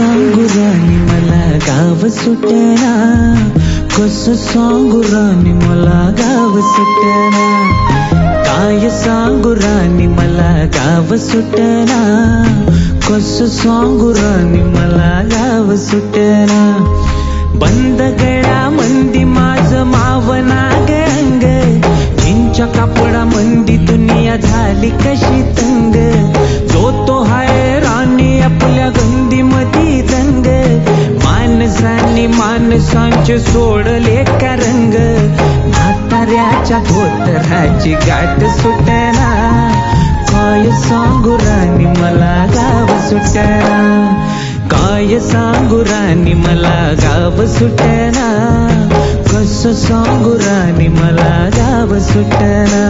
सांगू राणी मला गाव सुटना, कसं सांगू राणी मला गाव सुटना, काय सांगू राणी मला गाव सुटना, कसं सांगू राणी मला गाव सुटना. बंद गळा मंदी माझं मावना अंग, जिंच्या कापडा मंदी दुनिया झाली कशी तंग, जो तो हाय राणी आपल्या गंदी मधी दंग, माणसांनी माणसांचे सोडले का रंग, म्हाताऱ्याच्या धोतराची गाठ सुटना, काय सांगू राणी मला गाव सुटना, काय सांगू राणी मला गाव सुटना, कसं सांगू राणी मला गाव सुटना.